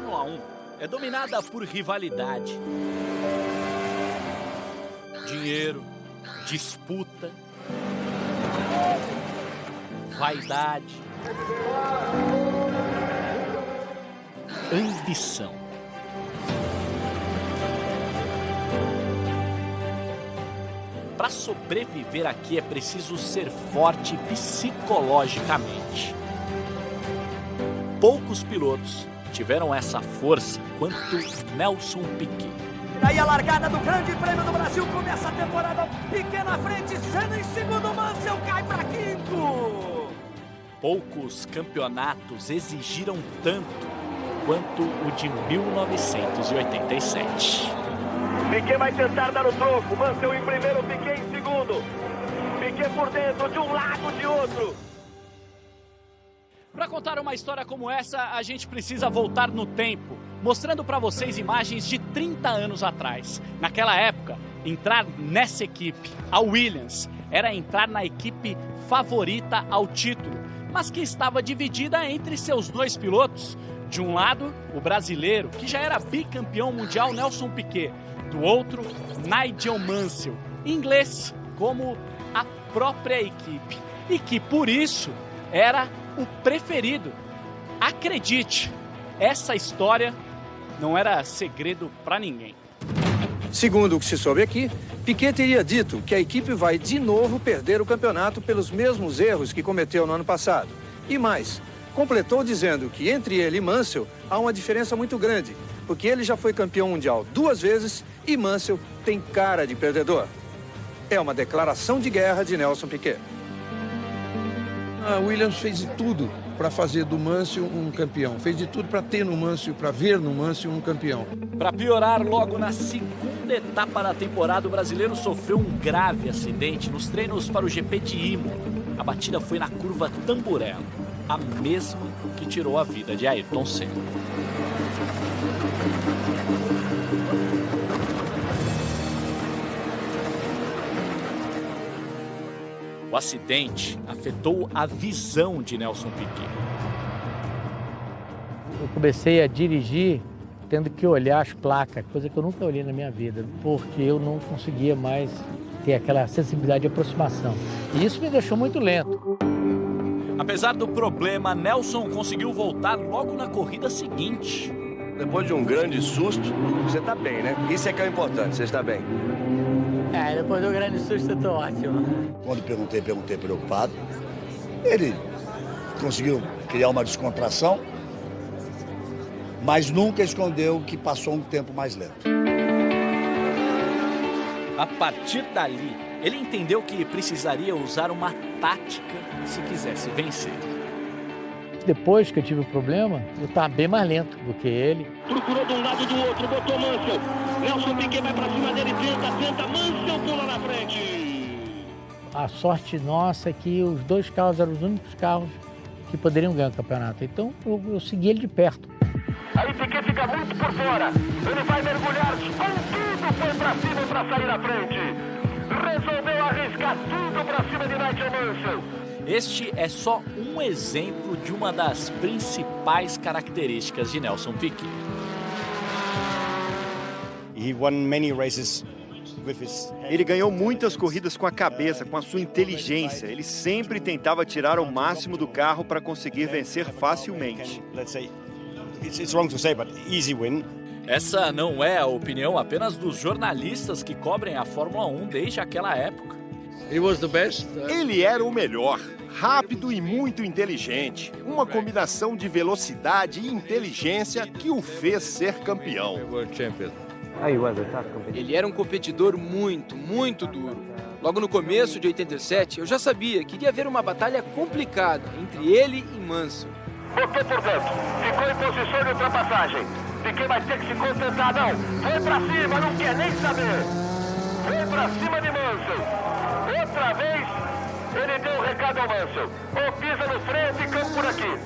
Fórmula 1 é dominada por rivalidade, dinheiro, disputa, vaidade, ambição. Para sobreviver aqui é preciso ser forte psicologicamente. Poucos pilotos tiveram essa força quanto Nelson Piquet. Aí a largada do Grande Prêmio do Brasil começa a temporada. Piquet na frente, Senna em segundo, Mansell cai para quinto. Poucos campeonatos exigiram tanto quanto o de 1987. Piquet vai tentar dar o troco, Mansell em primeiro, Piquet em segundo. Piquet por dentro, de um lado, de outro. Para contar uma história como essa, a gente precisa voltar no tempo, mostrando para vocês imagens de 30 anos atrás. Naquela época, entrar nessa equipe, a Williams, era entrar na equipe favorita ao título, mas que estava dividida entre seus dois pilotos. De um lado, o brasileiro, que já era bicampeão mundial, Nelson Piquet. Do outro, Nigel Mansell, inglês, como a própria equipe. E que, por isso, era o preferido. Acredite, essa história não era segredo para ninguém. Segundo o que se soube aqui, Piquet teria dito que a equipe vai de novo perder o campeonato pelos mesmos erros que cometeu no ano passado. E mais, completou dizendo que entre ele e Mansell há uma diferença muito grande, porque ele já foi campeão mundial 2 vezes e Mansell tem cara de perdedor. É uma declaração de guerra de Nelson Piquet. A Williams fez de tudo para fazer do Mansell um campeão. Fez de tudo para ter no Mansell, para ver no Mansell um campeão. Para piorar, logo na segunda etapa da temporada, o brasileiro sofreu um grave acidente nos treinos para o GP de Imola. A batida foi na curva Tamburello, a mesma que tirou a vida de Ayrton Senna. O acidente afetou a visão de Nelson Piquet. Eu comecei a dirigir tendo que olhar as placas, coisa que eu nunca olhei na minha vida, porque eu não conseguia mais ter aquela sensibilidade de aproximação. E isso me deixou muito lento. Apesar do problema, Nelson conseguiu voltar logo na corrida seguinte. Depois de um grande susto, você está bem, né? Isso é que é o importante, você está bem. Depois do grande susto eu tô ótimo. Quando perguntei preocupado. Ele conseguiu criar uma descontração, mas nunca escondeu que passou um tempo mais lento. A partir dali, ele entendeu que precisaria usar uma tática se quisesse vencer. Depois que eu tive o problema, eu estava bem mais lento do que ele. Procurou de um lado e do outro, botou Mansell. Nelson Piquet vai pra cima dele, tenta, Mansell pula na frente. A sorte nossa é que os 2 carros eram os únicos carros que poderiam ganhar o campeonato. Então eu segui ele de perto. Aí Piquet fica muito por fora. Ele vai mergulhar com tudo, foi pra cima pra sair na frente. Resolveu arriscar tudo pra cima de Nigel Mansell. Este é só um exemplo de uma das principais características de Nelson Piquet. Ele ganhou muitas corridas com a cabeça, com a sua inteligência. Ele sempre tentava tirar o máximo do carro para conseguir vencer facilmente. Essa não é a opinião apenas dos jornalistas que cobrem a Fórmula 1 desde aquela época. Ele era o melhor, rápido e muito inteligente. Uma combinação de velocidade e inteligência que o fez ser campeão. Ele era um competidor muito duro. Logo no começo de 87, eu já sabia que iria haver uma batalha complicada entre ele e Mansell. Botou por dentro, ficou em posição de ultrapassagem. Piquet vai ter que se concentrar, não. Foi pra cima, não quer nem saber. Foi pra cima de Mansell. Outra vez, ele deu um recado ao Mansell. Ou pisa no freio, ficamos por aqui.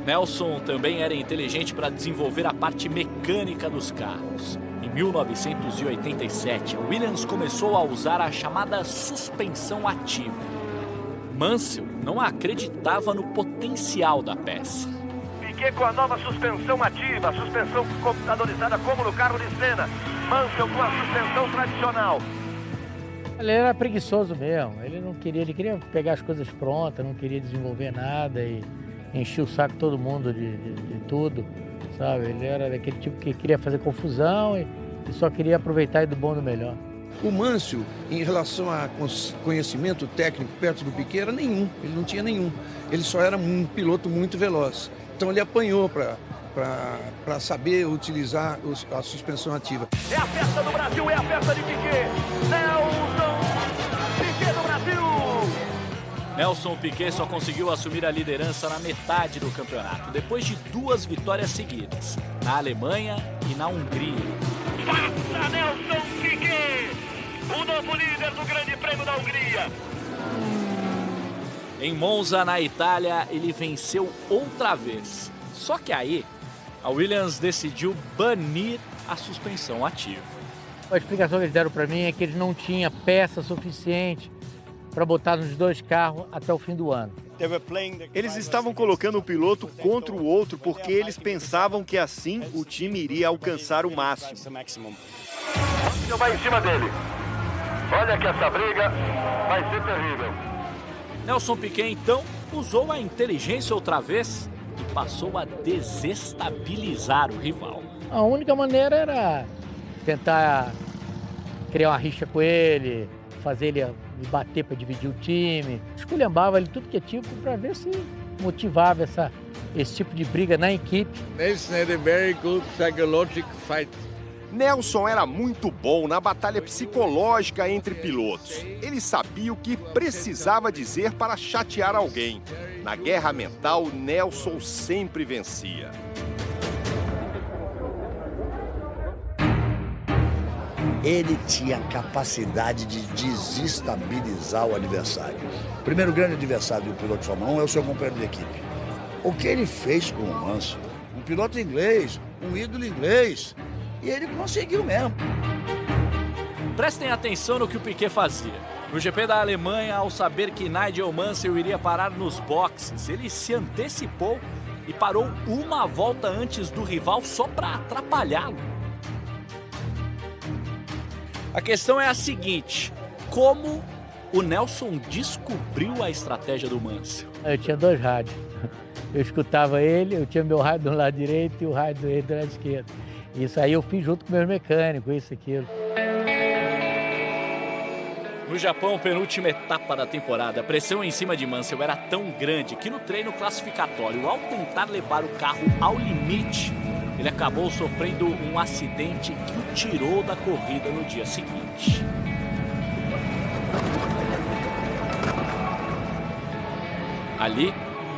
Nelson também era inteligente para desenvolver a parte mecânica dos carros. Em 1987, a Williams começou a usar a chamada suspensão ativa. Mansell não acreditava no potencial da peça. Piquet com a nova suspensão ativa, suspensão computadorizada como no carro de Senna. Mansell com a suspensão tradicional. Ele era preguiçoso mesmo, ele queria pegar as coisas prontas, não queria desenvolver nada e encher o saco todo mundo de tudo, sabe? Ele era daquele tipo que queria fazer confusão e só queria aproveitar do bom e do melhor. O Mansell, em relação a conhecimento técnico perto do Piquet, era nenhum, ele não tinha nenhum. Ele só era um piloto muito veloz. Então ele apanhou para saber utilizar a suspensão ativa. É a festa do Brasil, é a festa de Piquet. Nelson Piquet do Brasil. Nelson Piquet só conseguiu assumir a liderança na metade do campeonato, depois de 2 vitórias seguidas, na Alemanha e na Hungria. Passa Nelson Piquet, o novo líder do Grande Prêmio da Hungria. Em Monza, na Itália, ele venceu outra vez. Só que aí, a Williams decidiu banir a suspensão ativa. A explicação que eles deram para mim é que eles não tinham peça suficiente para botar nos 2 carros até o fim do ano. Eles estavam colocando o piloto contra o outro porque eles pensavam que assim o time iria alcançar o máximo. Vai em cima dele. Olha que essa briga vai ser terrível. Nelson Piquet, então, usou a inteligência outra vez e passou a desestabilizar o rival. A única maneira era tentar criar uma rixa com ele, fazer ele bater para dividir o time. Esculhambava ele tudo que é tipo para ver se motivava esse tipo de briga na equipe. Nelson had a very good psychological fight. Nelson era muito bom na batalha psicológica entre pilotos. Ele sabia o que precisava dizer para chatear alguém. Na guerra mental, Nelson sempre vencia. Ele tinha a capacidade de desestabilizar o adversário. O primeiro grande adversário do piloto de Fórmula 1 é o seu companheiro de equipe. O que ele fez com o Mansell, um piloto inglês, um ídolo inglês, e ele conseguiu mesmo. Prestem atenção no que o Piquet fazia. No GP da Alemanha, ao saber que Nigel Mansell iria parar nos boxes, ele se antecipou e parou uma volta antes do rival só para atrapalhá-lo. A questão é a seguinte: como o Nelson descobriu a estratégia do Mansell? Eu tinha 2 rádios. Eu escutava ele, eu tinha meu rádio do lado direito e o rádio dele do lado esquerdo. Isso aí eu fiz junto com meus mecânicos, isso, aquilo. No Japão, penúltima etapa da temporada, a pressão em cima de Mansell era tão grande que no treino classificatório, ao tentar levar o carro ao limite, ele acabou sofrendo um acidente que o tirou da corrida no dia seguinte. Ali,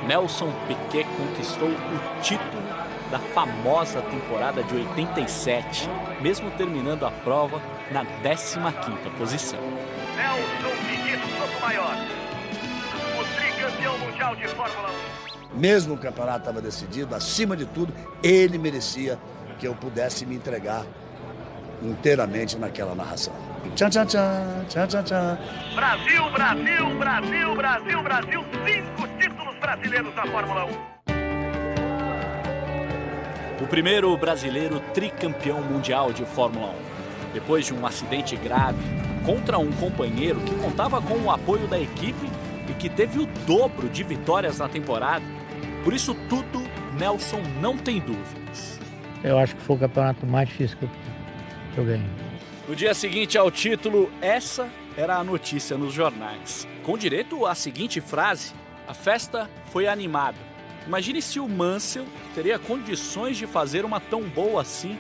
Nelson Piquet conquistou o título da famosa temporada de 87, mesmo terminando a prova na 15ª posição. Nelson Piquet, soco maior. O tricampeão mundial de Fórmula 1. Mesmo o campeonato estava decidido, acima de tudo, ele merecia que eu pudesse me entregar inteiramente naquela narração. Tchan, tchan, tchan, tchan, tchan, tchan. Brasil, Brasil, Brasil, Brasil, Brasil, 5 títulos brasileiros da Fórmula 1. O primeiro brasileiro tricampeão mundial de Fórmula 1. Depois de um acidente grave contra um companheiro que contava com o apoio da equipe e que teve o dobro de vitórias na temporada. Por isso tudo, Nelson não tem dúvidas. Eu acho que foi o campeonato mais difícil que eu ganhei. No dia seguinte ao título, essa era a notícia nos jornais. Com direito à seguinte frase: a festa foi animada. Imagine se o Mansell teria condições de fazer uma tão boa assim.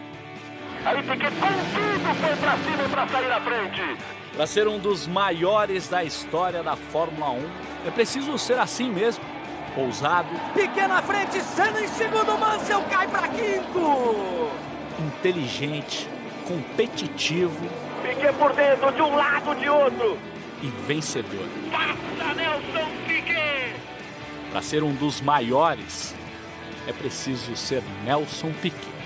Aí Piquet com tudo foi pra cima pra sair na frente. Para ser um dos maiores da história da Fórmula 1, é preciso ser assim mesmo. Ousado. Piquet na frente, Senna em segundo, Mansell cai pra 5º. Inteligente, competitivo. Piquet por dentro, de um lado, de outro. E vencedor. Passa Nelson Piquet. Para ser um dos maiores, é preciso ser Nelson Piquet.